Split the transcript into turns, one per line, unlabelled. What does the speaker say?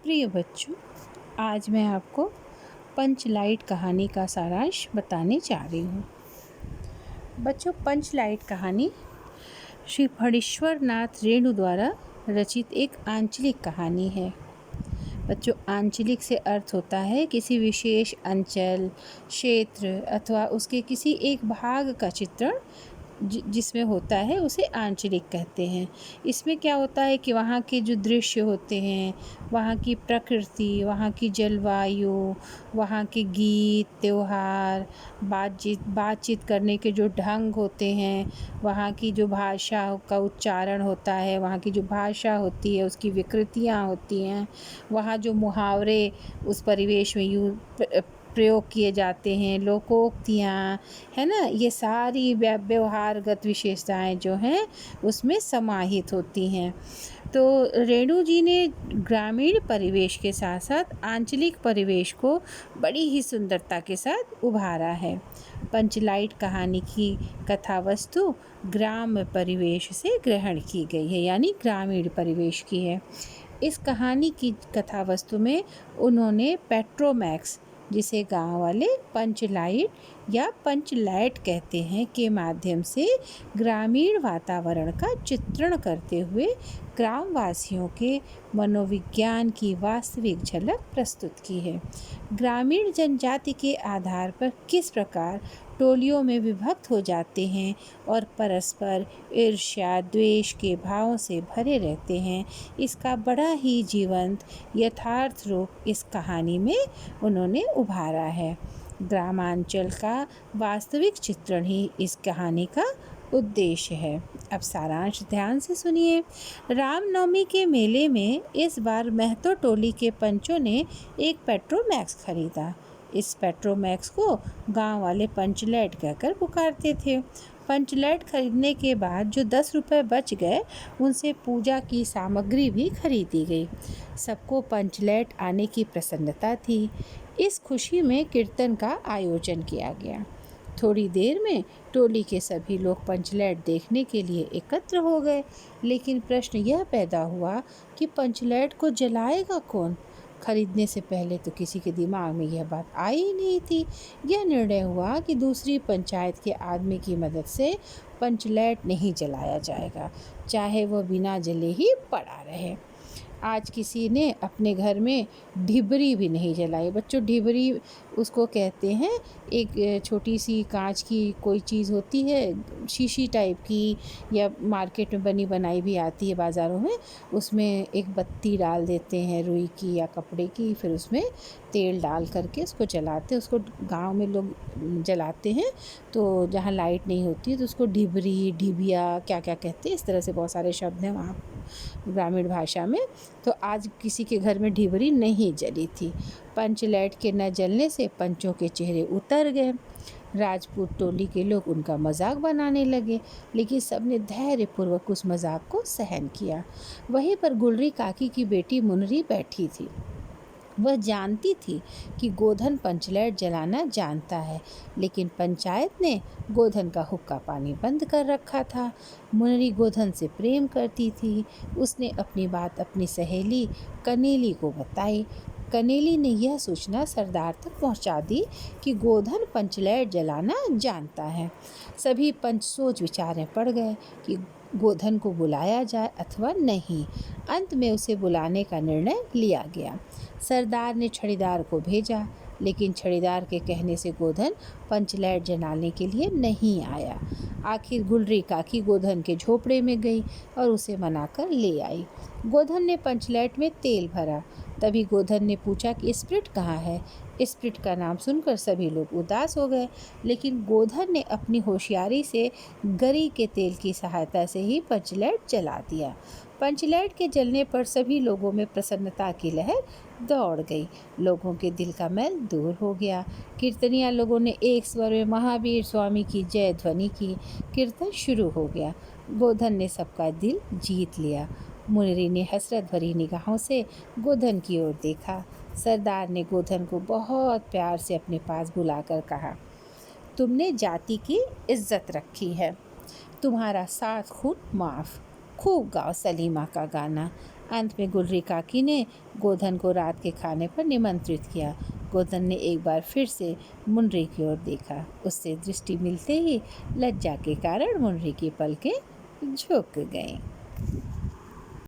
प्रिय बच्चों, आज मैं आपको पंचलाइट कहानी का सारांश बताने जा रही हूँ। बच्चों, पंचलाइट कहानी श्री फणीश्वर नाथ रेणु द्वारा रचित एक आंचलिक कहानी है। बच्चों, आंचलिक से अर्थ होता है किसी विशेष अंचल, क्षेत्र अथवा उसके किसी एक भाग का चित्रण जिसमें होता है उसे आंचलिक कहते हैं। इसमें क्या होता है कि वहाँ के जो दृश्य होते हैं, वहाँ की प्रकृति, वहाँ की जलवायु, वहाँ के गीत, त्योहार, बातचीत करने के जो ढंग होते हैं, वहाँ की जो भाषा का उच्चारण होता है, वहाँ की जो भाषा होती है, उसकी विकृतियाँ होती हैं, वहाँ जो मुहावरे उस परिवेश में प्रयोग किए जाते हैं, लोकोक्तियाँ, है ना, ये सारी व्यवहारगत विशेषताएं जो हैं उसमें समाहित होती हैं। तो रेणु जी ने ग्रामीण परिवेश के साथ साथ आंचलिक परिवेश को बड़ी ही सुंदरता के साथ उभारा है। पंचलाइट कहानी की कथा वस्तु ग्राम परिवेश से ग्रहण की गई है, यानी ग्रामीण परिवेश की है। इस कहानी की कथा वस्तु में उन्होंने पेट्रोमैक्स, जिसे गांव वाले पंचलाइट या पंचलैट कहते हैं, के माध्यम से ग्रामीण वातावरण का चित्रण करते हुए ग्रामवासियों के मनोविज्ञान की वास्तविक झलक प्रस्तुत की है। ग्रामीण जनजाति के आधार पर किस प्रकार टोलियों में विभक्त हो जाते हैं और परस्पर ईर्ष्या, द्वेष के भावों से भरे रहते हैं, इसका बड़ा ही जीवंत यथार्थ रूप इस कहानी में उन्होंने उभारा है। ग्रामांचल का वास्तविक चित्रण ही इस कहानी का उद्देश्य है। अब सारांश ध्यान से सुनिए। रामनवमी के मेले में इस बार महतो टोली के पंचों ने एक पेट्रोमैक्स खरीदा। इस पेट्रोमैक्स को गांव वाले पंचलैट कहकर पुकारते थे। पंचलैट खरीदने के बाद जो 10 रुपये बच गए, उनसे पूजा की सामग्री भी खरीदी गई। सबको पंचलैट आने की प्रसन्नता थी। इस खुशी में कीर्तन का आयोजन किया गया। थोड़ी देर में टोली के सभी लोग पंचलैट देखने के लिए एकत्र हो गए, लेकिन प्रश्न यह पैदा हुआ कि पंचलैट को जलाएगा कौन। खरीदने से पहले तो किसी के दिमाग में यह बात आई ही नहीं थी। यह निर्णय हुआ कि दूसरी पंचायत के आदमी की मदद से पंचलैट नहीं जलाया जाएगा, चाहे वह बिना जले ही पड़ा रहे। आज किसी ने अपने घर में ढिबरी भी नहीं जलाई। बच्चों, ढिबरी उसको कहते हैं, एक छोटी सी कांच की कोई चीज़ होती है, शीशी टाइप की, या मार्केट में बनी बनाई भी आती है बाज़ारों में। उसमें एक बत्ती डाल देते हैं रुई की या कपड़े की, फिर उसमें तेल डाल करके उसको जलाते हैं। उसको गांव में लोग जलाते हैं, तो जहाँ लाइट नहीं होती है तो उसको ढिबरी, ढिबिया, क्या क्या कहते हैं, इस तरह से बहुत सारे शब्द हैं वहाँ ग्रामीण भाषा में। तो आज किसी के घर में ढिबरी नहीं जली थी। पंचलैट के न जलने से पंचों के चेहरे उतर गए। राजपूत टोली के लोग उनका मजाक बनाने लगे, लेकिन सबने धैर्यपूर्वक उस मजाक को सहन किया। वहीं पर गुलरी काकी की बेटी मुनरी बैठी थी। वह जानती थी कि गोधन पंचलैट जलाना जानता है, लेकिन पंचायत ने गोधन का हुक्का पानी बंद कर रखा था। मुनरी गोधन से प्रेम करती थी। उसने अपनी बात अपनी सहेली कनेली को बताई। कनेली ने यह सूचना सरदार तक पहुंचा दी कि गोधन पंचलैट जलाना जानता है। सभी पंच सोच विचार में पड़ गए कि गोधन को बुलाया जाए अथवा नहीं। अंत में उसे बुलाने का निर्णय लिया गया। सरदार ने छड़ीदार को भेजा, लेकिन छड़ीदार के कहने से गोधन पंचलैट जलाने के लिए नहीं आया। आखिर गुलरी काकी गोधन के झोपड़े में गई और उसे मनाकर ले आई। गोधन ने पंचलैट में तेल भरा। तभी गोधन ने पूछा कि स्प्रिट कहाँ है। स्प्रिट का नाम सुनकर सभी लोग उदास हो गए, लेकिन गोधन ने अपनी होशियारी से गरी के तेल की सहायता से ही पंचलैट जला दिया। पंचलैट के जलने पर सभी लोगों में प्रसन्नता की लहर दौड़ गई। लोगों के दिल का मैल दूर हो गया। कीर्तनिया लोगों ने एक स्वर में महावीर स्वामी की जय ध्वनि की। कीर्तन शुरू हो गया। गोधन ने सबका दिल जीत लिया। मुनरी ने हसरत भरी निगाहों से गोधन की ओर देखा। सरदार ने गोधन को बहुत प्यार से अपने पास बुलाकर कहा, तुमने जाति की इज्जत रखी है। तुम्हारा 7 खून माफ़। खूब गाओ सलीमा का गाना। अंत में गुलरी काकी ने गोधन को रात के खाने पर निमंत्रित किया। गोधन ने एक बार फिर से मुनरी की ओर देखा। उससे दृष्टि मिलते ही लज्जा के कारण मुनरी की पलकें झुक गईं।